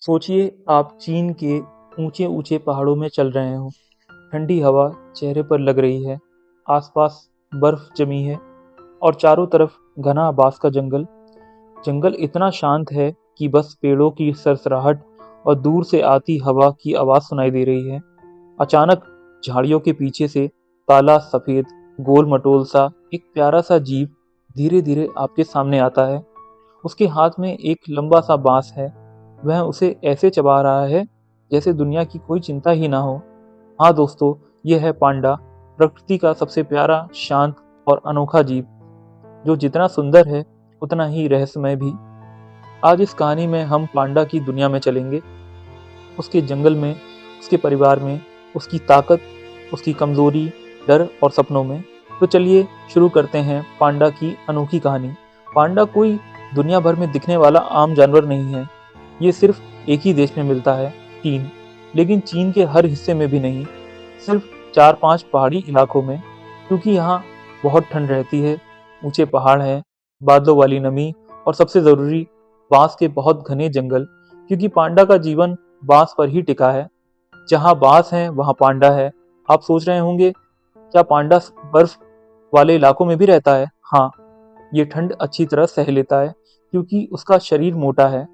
सोचिए आप चीन के ऊंचे ऊंचे पहाड़ों में चल रहे हो। ठंडी हवा चेहरे पर लग रही है। आसपास बर्फ जमी है और चारों तरफ घना बांस का जंगल। जंगल इतना शांत है कि बस पेड़ों की सरसराहट और दूर से आती हवा की आवाज सुनाई दे रही है। अचानक झाड़ियों के पीछे से काला सफेद गोल मटोल सा एक प्यारा सा जीव धीरे धीरे आपके सामने आता है। उसके हाथ में एक लंबा सा बांस है। वह उसे ऐसे चबा रहा है जैसे दुनिया की कोई चिंता ही ना हो। हाँ दोस्तों, यह है पांडा, प्रकृति का सबसे प्यारा, शांत और अनोखा जीव, जो जितना सुंदर है उतना ही रहस्यमय भी। आज इस कहानी में हम पांडा की दुनिया में चलेंगे, उसके जंगल में, उसके परिवार में, उसकी ताकत, उसकी कमजोरी, डर और सपनों में। तो चलिए शुरू करते हैं पांडा की अनोखी कहानी। पांडा कोई दुनिया भर में दिखने वाला आम जानवर नहीं है। ये सिर्फ एक ही देश में मिलता है, चीन। लेकिन चीन के हर हिस्से में भी नहीं, सिर्फ 4-5 पहाड़ी इलाकों में, क्योंकि यहाँ बहुत ठंड रहती है, ऊंचे पहाड़ हैं, बादलों वाली नमी और सबसे जरूरी बांस के बहुत घने जंगल, क्योंकि पांडा का जीवन बांस पर ही टिका है। जहाँ बांस है वहाँ पांडा है। आप सोच रहे होंगे, क्या पांडा बर्फ वाले इलाकों में भी रहता है? हाँ, ये ठंड अच्छी तरह सह लेता है, क्योंकि उसका शरीर मोटा है,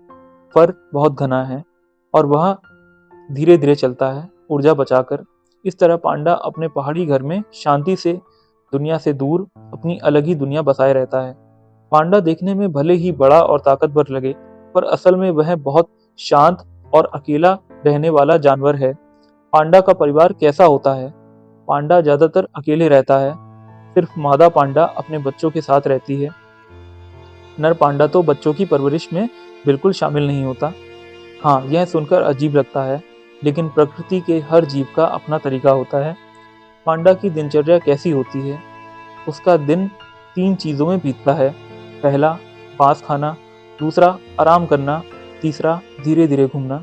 फर बहुत घना है और वह धीरे धीरे चलता है, ऊर्जा बचाकर। इस तरह पांडा अपने पहाड़ी घर में शांति से, दुनिया से दूर, अपनी अलग ही दुनिया बसाए रहता है। पांडा देखने में भले ही बड़ा और ताकतवर लगे, पर असल में वह बहुत शांत और अकेला रहने वाला जानवर है। पांडा का परिवार कैसा होता है? पांडा ज्यादातर अकेले रहता है। सिर्फ मादा पांडा अपने बच्चों के साथ रहती है। नर पांडा तो बच्चों की परवरिश में बिल्कुल शामिल नहीं होता। हाँ, यह सुनकर अजीब लगता है, लेकिन प्रकृति के हर जीव का अपना तरीका होता है। पांडा की दिनचर्या कैसी होती है? उसका दिन 3 चीजों में बीतता है। पहला, बांस खाना। दूसरा, आराम करना। तीसरा, धीरे धीरे घूमना।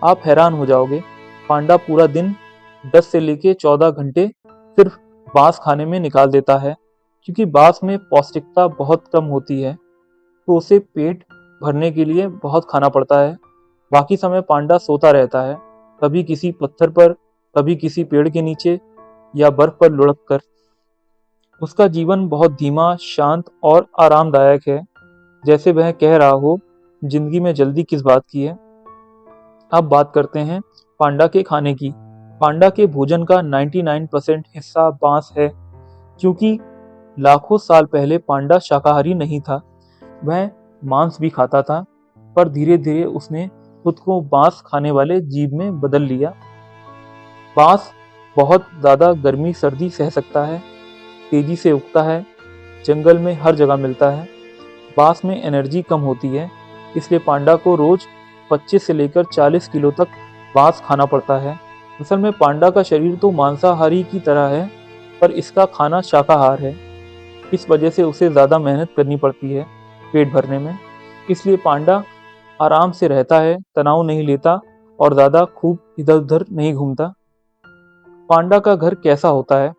आप हैरान हो जाओगे, पांडा पूरा दिन 10 से लेके 14 घंटे सिर्फ बांस खाने में निकाल देता है। क्योंकि बांस में पौष्टिकता बहुत कम होती है, तो उसे पेट भरने के लिए बहुत खाना पड़ता है। बाकी समय पांडा सोता रहता है, कभी किसी पत्थर पर, कभी किसी पेड़ के नीचे या बर्फ पर लुढ़क कर। उसका जीवन बहुत धीमा, शांत और आरामदायक है, जैसे वह कह रहा हो, जिंदगी में जल्दी किस बात की है। अब बात करते हैं पांडा के खाने की। पांडा के भोजन का 99% हिस्सा बांस है। क्योंकि लाखों साल पहले पांडा शाकाहारी नहीं था, वह मांस भी खाता था, पर धीरे धीरे उसने खुद को बांस खाने वाले जीव में बदल लिया। बांस बहुत ज्यादा गर्मी सर्दी सह सकता है, तेजी से उगता है, जंगल में हर जगह मिलता है। बांस में एनर्जी कम होती है, इसलिए पांडा को रोज 25 से लेकर 40 किलो तक बांस खाना पड़ता है। असल में पांडा का शरीर तो मांसाहारी की तरह है, पर इसका खाना शाकाहार है। इस वजह से उसे ज्यादा मेहनत करनी पड़ती है पेट भरने में। इसलिए पांडा आराम से रहता है, तनाव नहीं लेता और ज्यादा खूब इधर उधर नहीं घूमता। पांडा का घर कैसा होता है?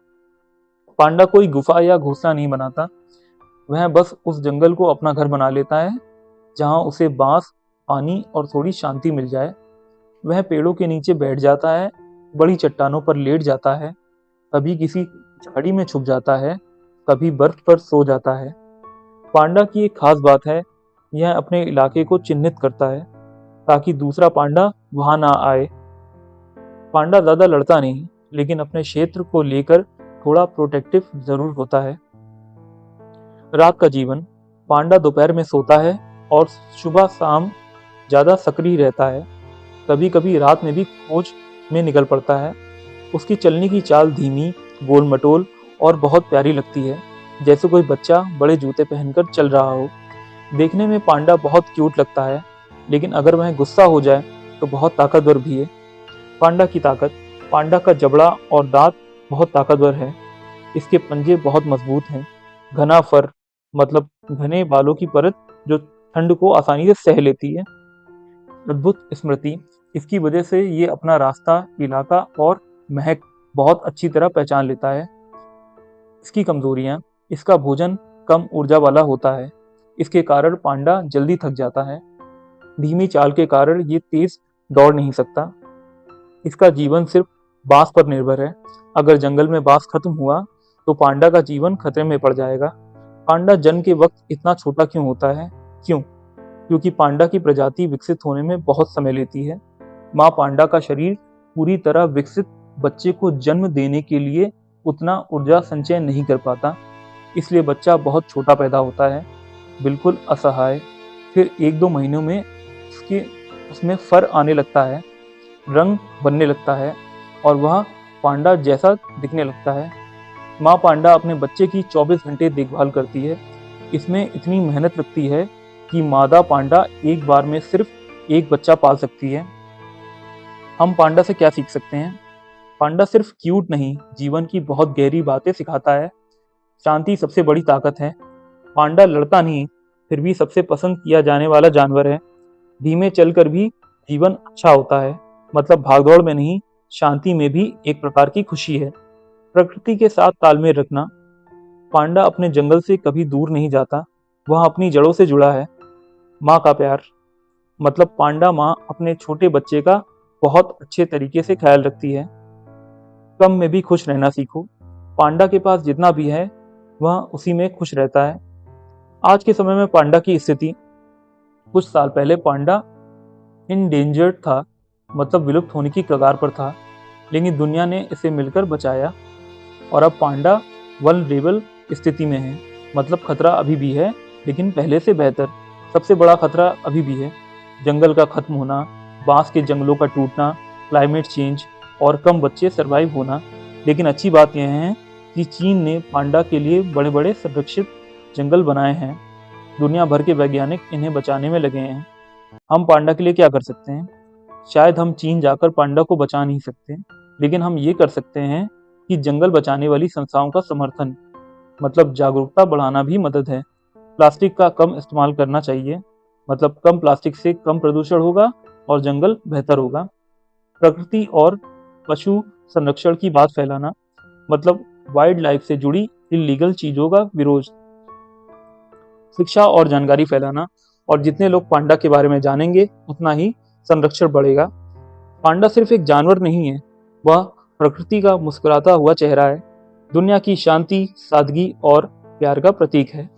पांडा कोई गुफा या घोंसला नहीं बनाता। वह बस उस जंगल को अपना घर बना लेता है जहां उसे बांस, पानी और थोड़ी शांति मिल जाए। वह पेड़ों के नीचे बैठ जाता है, बड़ी चट्टानों पर लेट जाता है, कभी किसी झाड़ी में छुप जाता है, कभी बर्फ पर सो जाता है। पांडा की एक खास बात है, यह अपने इलाके को चिन्हित करता है ताकि दूसरा पांडा वहां ना आए। पांडा ज्यादा लड़ता नहीं, लेकिन अपने क्षेत्र को लेकर थोड़ा प्रोटेक्टिव जरूर होता है। रात का जीवन। पांडा दोपहर में सोता है और सुबह शाम ज्यादा सक्रिय रहता है। कभी कभी रात में भी खोज में निकल पड़ता है। उसकी चलने की चाल धीमी, गोल मटोल और बहुत प्यारी लगती है, जैसे कोई बच्चा बड़े जूते पहनकर चल रहा हो। देखने में पांडा बहुत क्यूट लगता है, लेकिन अगर वह गुस्सा हो जाए तो बहुत ताकतवर भी है। पांडा की ताकत। पांडा का जबड़ा और दांत बहुत ताकतवर है। इसके पंजे बहुत मजबूत हैं। घना फर, मतलब घने बालों की परत, जो ठंड को आसानी से सह लेती है। अद्भुत स्मृति। इसकी वजह से ये अपना रास्ता, इलाका और महक बहुत अच्छी तरह पहचान लेता है। इसकी कमजोरियां। इसका भोजन कम ऊर्जा वाला होता है, इसके कारण पांडा जल्दी थक जाता है। धीमी चाल के कारण ये तेज दौड़ नहीं सकता। इसका जीवन सिर्फ बांस पर निर्भर है। अगर जंगल में बांस खत्म हुआ तो पांडा का जीवन खतरे में पड़ जाएगा। पांडा जन्म के वक्त इतना छोटा क्यों होता है? क्यों? क्योंकि पांडा की प्रजाति विकसित होने में बहुत समय लेती है। माँ पांडा का शरीर पूरी तरह विकसित बच्चे को जन्म देने के लिए उतना ऊर्जा संचय नहीं कर पाता, इसलिए बच्चा बहुत छोटा पैदा होता है, बिल्कुल असहाय। फिर 1-2 महीनों में उसमें फर आने लगता है, रंग बनने लगता है और वह पांडा जैसा दिखने लगता है। माँ पांडा अपने बच्चे की 24 घंटे देखभाल करती है। इसमें इतनी मेहनत लगती है कि मादा पांडा एक बार में सिर्फ एक बच्चा पाल सकती है। हम पांडा से क्या सीख सकते हैं? पांडा सिर्फ क्यूट नहीं, जीवन की बहुत गहरी बातें सिखाता है। शांति सबसे बड़ी ताकत है। पांडा लड़ता नहीं, फिर भी सबसे पसंद किया जाने वाला जानवर है। धीमे चलकर भी जीवन अच्छा होता है, मतलब भागदौड़ में नहीं, शांति में भी एक प्रकार की खुशी है। प्रकृति के साथ तालमेल रखना। पांडा अपने जंगल से कभी दूर नहीं जाता, वह अपनी जड़ों से जुड़ा है। माँ का प्यार, मतलब पांडा माँ अपने छोटे बच्चे का बहुत अच्छे तरीके से ख्याल रखती है। कम में भी खुश रहना सीखो। पांडा के पास जितना भी है वह उसी में खुश रहता है। आज के समय में पांडा की स्थिति, कुछ साल पहले पांडा इंडेंजर्ड था, मतलब विलुप्त होने की कगार पर था, लेकिन दुनिया ने इसे मिलकर बचाया और अब पांडा वल्नरेबल स्थिति में है, मतलब खतरा अभी भी है लेकिन पहले से बेहतर। सबसे बड़ा खतरा अभी भी है जंगल का खत्म होना, बांस के जंगलों का टूटना, क्लाइमेट चेंज और कम बच्चे सरवाइव होना। लेकिन अच्छी बात यह है कि चीन ने पांडा के लिए बड़े बड़े संरक्षित जंगल बनाए हैं। दुनिया भर के वैज्ञानिक इन्हें बचाने में लगे हैं। हम पांडा के लिए क्या कर सकते हैं? शायद हम चीन जाकर पांडा को बचा नहीं सकते, लेकिन हम ये कर सकते हैं कि जंगल बचाने वाली संस्थाओं का समर्थन, मतलब जागरूकता बढ़ाना भी मदद है। प्लास्टिक का कम इस्तेमाल करना चाहिए, मतलब कम प्लास्टिक से कम प्रदूषण होगा और जंगल बेहतर होगा। प्रकृति और पशु संरक्षण की बात फैलाना, मतलब वाइल्ड लाइफ से जुड़ी इलीगल चीजों का विरोध। शिक्षा और जानकारी फैलाना, और जितने लोग पांडा के बारे में जानेंगे उतना ही संरक्षण बढ़ेगा। पांडा सिर्फ एक जानवर नहीं है, वह प्रकृति का मुस्कुराता हुआ चेहरा है, दुनिया की शांति, सादगी और प्यार का प्रतीक है।